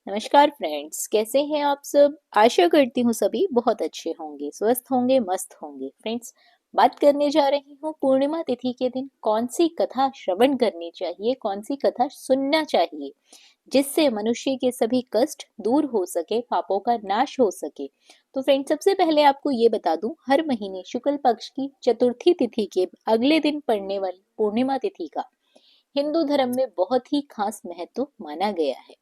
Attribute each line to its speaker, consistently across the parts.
Speaker 1: नमस्कार फ्रेंड्स, कैसे हैं आप सब। आशा करती हूँ सभी बहुत अच्छे होंगे, स्वस्थ होंगे, मस्त होंगे। फ्रेंड्स, बात करने जा रही हूँ पूर्णिमा तिथि के दिन कौन सी कथा श्रवण करनी चाहिए, कौन सी कथा सुनना चाहिए जिससे मनुष्य के सभी कष्ट दूर हो सके, पापों का नाश हो सके। तो फ्रेंड्स, सबसे पहले आपको ये बता दूं, हर महीने शुक्ल पक्ष की चतुर्थी तिथि के अगले दिन पड़ने वाली पूर्णिमा तिथि का हिंदू धर्म में बहुत ही खास महत्व माना गया है।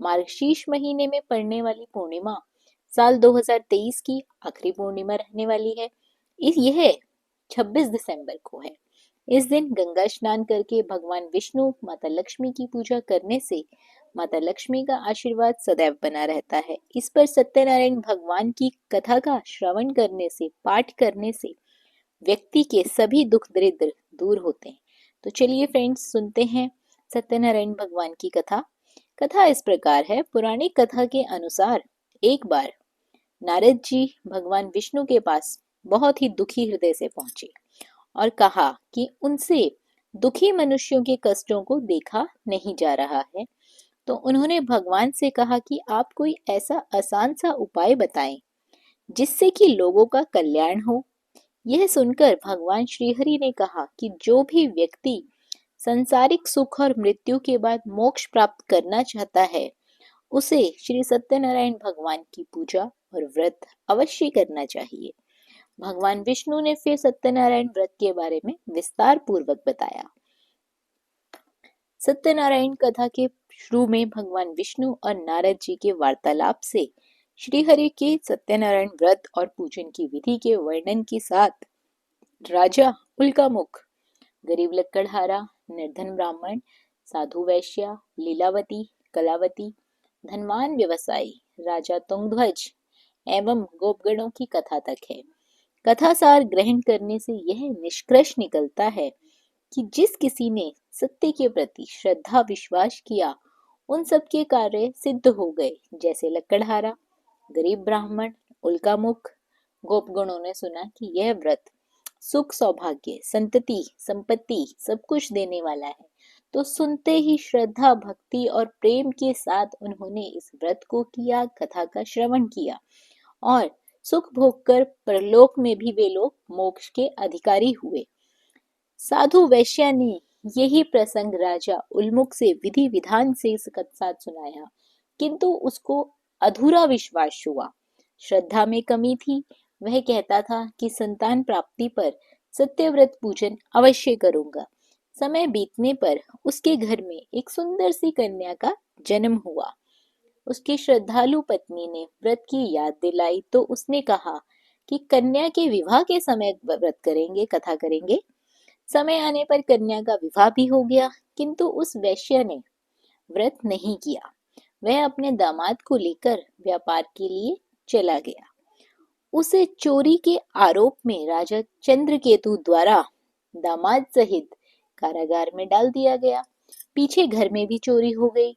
Speaker 1: मार्गशीर्ष महीने में पड़ने वाली पूर्णिमा साल 2023 की आखिरी पूर्णिमा रहने वाली है। यह 26 दिसंबर को है। इस दिन गंगा स्नान करके भगवान विष्णु, माता लक्ष्मी की पूजा करने से माता लक्ष्मी का आशीर्वाद सदैव बना रहता है। इस पर सत्यनारायण भगवान की कथा का श्रवण करने से, पाठ करने से व्यक्ति के सभी दुख दरिद्र दूर होते हैं। तो चलिए फ्रेंड्स, सुनते हैं सत्यनारायण भगवान की कथा। कथा इस प्रकार है। पुरानी कथा के अनुसार एक बार नारद जी भगवान विष्णु के पास बहुत ही दुखी हृदय से पहुंचे और कहा कि उनसे दुखी मनुष्यों के कष्टों को देखा नहीं जा रहा है। तो उन्होंने भगवान से कहा कि आप कोई ऐसा आसान सा उपाय बताएं जिससे कि लोगों का कल्याण हो। यह सुनकर भगवान श्रीहरि ने कहा कि जो भी व्यक्ति संसारिक सुख और मृत्यु के बाद मोक्ष प्राप्त करना चाहता है, उसे श्री सत्यनारायण भगवान की पूजा और व्रत अवश्य करना चाहिए। भगवान विष्णु ने फिर सत्यनारायण व्रत के बारे में विस्तार पूर्वक बताया। सत्यनारायण कथा के शुरू में भगवान विष्णु और नारद जी के वार्तालाप से श्रीहरि के सत्यनारायण व्रत और पूजन की विधि के वर्णन के साथ राजा उल्कामुख, गरीब लक्कड़हारा, निर्धन ब्राह्मण, साधु वैश्या, लीलावती, कलावती, धनवान व्यवसायी, राजा तुंगध्वज एवं गोपगणों की कथा तक है। कथा सार ग्रहण करने से यह निष्कर्ष निकलता है कि जिस किसी ने सत्य के प्रति श्रद्धा विश्वास किया, उन सब के कार्य सिद्ध हो गए। जैसे लक्कड़हारा, गरीब ब्राह्मण, उल्कामुख, गोपगणों ने सुना कि यह व्रत सुख, सौभाग्य, संतति, संपत्ति सब कुछ देने वाला है, तो सुनते ही श्रद्धा, भक्ति और प्रेम के साथ उन्होंने इस व्रत को किया, कथा का श्रवण किया और सुख भोग कर परलोक में भी वे लोग मोक्ष के अधिकारी हुए। साधु वैश्या ने यही प्रसंग राजा उल्मुख से विधि विधान से इसका साथ सुनाया, किंतु उसको अधूरा विश्वास हुआ, श्रद्धा में कमी थी। वह कहता था कि संतान प्राप्ति पर सत्यव्रत पूजन अवश्य करूंगा। समय बीतने पर उसके घर में एक सुंदर सी कन्या का जन्म हुआ। उसकी श्रद्धालु पत्नी ने व्रत की याद दिलाई तो उसने कहा कि कन्या के विवाह के समय व्रत करेंगे, कथा करेंगे। समय आने पर कन्या का विवाह भी हो गया, किंतु उस वैश्य ने व्रत नहीं किया। वह अपने दामाद को लेकर व्यापार के लिए चला गया। उसे चोरी के आरोप में राजा चंद्रकेतु द्वारा दामाद सहित कारागार में डाल दिया गया। पीछे घर में भी चोरी हो गई।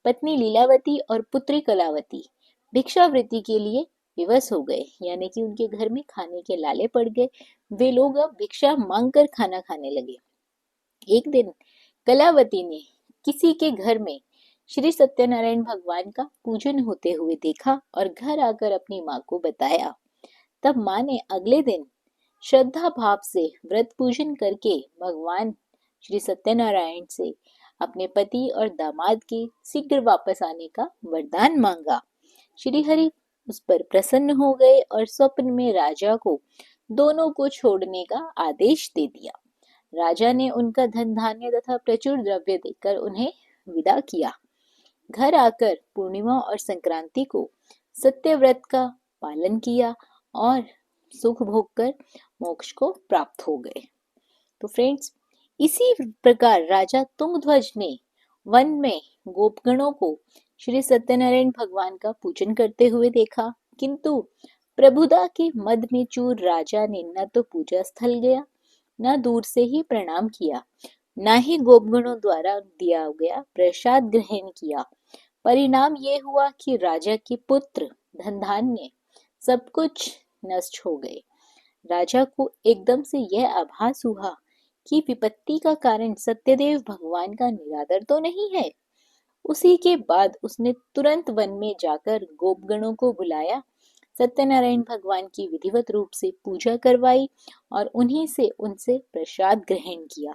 Speaker 1: पत्नी लीलावती और पुत्री कलावती भिक्षावृत्ति के लिए विवश हो गए, यानी कि उनके घर में खाने के लाले पड़ गए। वे लोग अब भिक्षा मांगकर खाना खाने लगे। एक दिन कलावती ने किसी के घर में श्री सत्यनारायण भगवान का पूजन होते हुए देखा और घर आकर अपनी माँ को बताया। तब माँ ने अगले दिन श्रद्धा भाव से व्रत पूजन करके भगवान श्री सत्यनारायण से अपने पति और दामाद के शीघ्र वापस आने का वरदान मांगा। श्री हरि उस पर प्रसन्न हो गए और स्वप्न में राजा को दोनों को छोड़ने का आदेश दे दिया। राजा ने उनका धन धान्य तथा प्रचुर द्रव्य देकर उन्हें विदा किया। घर आकर पूर्णिमा और संक्रांति को सत्यव्रत का पालन किया और सुख भोग कर मोक्ष को प्राप्त हो गए। तो फ्रेंड्स, इसी प्रकार राजा तुंगध्वज ने वन में गोपगणों को श्री सत्यनारायण भगवान का पूजन करते हुए देखा, किंतु प्रभुता के मद में चूर राजा ने न तो पूजा स्थल गया, न दूर से ही प्रणाम किया, न ही गोपगणों द्वारा दिया गया प्रसाद ग्रहण किया। परिणाम ये हुआ कि राजा के पुत्र, धन धान्य सब कुछ नष्ट हो गए। राजा को एकदम से यह आभास हुआ कि विपत्ति का कारण सत्यदेव भगवान का निरादर तो नहीं है। उसी के बाद उसने तुरंत वन में जाकर गोपगणों को बुलाया, सत्यनारायण भगवान की विधिवत रूप से पूजा करवाई और उन्हीं से उनसे प्रसाद ग्रहण किया।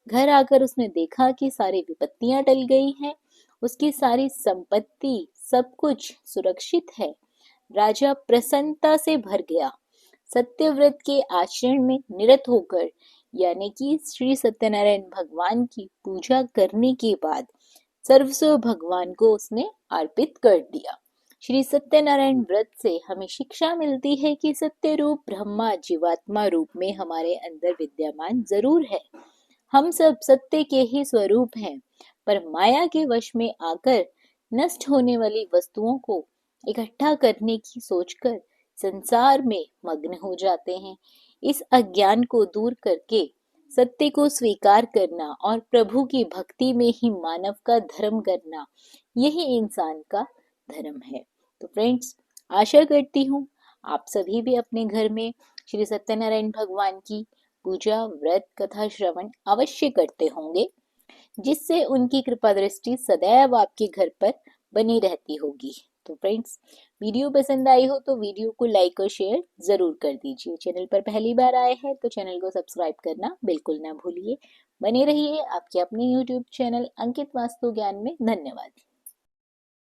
Speaker 1: घर आकर उसने देखा कि सारी विपत्तियां टल गई हैं, उसकी सारी संपत्ति सब कुछ सुरक्षित है। राजा प्रसन्नता से भर गया। सत्यव्रत के आचरण में निरत होकर, यानी कि श्री सत्यनारायण भगवान की पूजा करने के बाद सर्वस्व भगवान को उसने अर्पित कर दिया। श्री सत्यनारायण व्रत से हमें शिक्षा मिलती है कि सत्य रूप ब्रह्मा जीवात्मा रूप में हमारे अंदर विद्यमान जरूर है। हम सब सत्य के ही स्वरूप हैं, पर माया के वश में आकर नष्ट होने वाली वस्तुओं को इकट्ठा करने की सोचकर संसार में मग्न हो जाते हैं। इस अज्ञान को दूर करके सत्य को स्वीकार करना और प्रभु की भक्ति में ही मानव का धर्म करना, यही इंसान का धर्म है। तो फ्रेंड्स, आशा करती हूँ आप सभी भी अपने घर में श्री सत्यनारायण भगवान की पूजा, व्रत, कथा श्रवण अवश्य करते होंगे, जिससे उनकी कृपा दृष्टि सदैव आपके घर पर बनी रहती होगी। तो फ्रेंड्स, वीडियो पसंद आई हो तो वीडियो को लाइक और शेयर जरूर कर दीजिए। चैनल पर पहली बार आए हैं तो चैनल को सब्सक्राइब करना बिल्कुल ना भूलिए। बने रहिए आपके अपने यूट्यूब चैनल अंकित वास्तु ज्ञान में। धन्यवाद।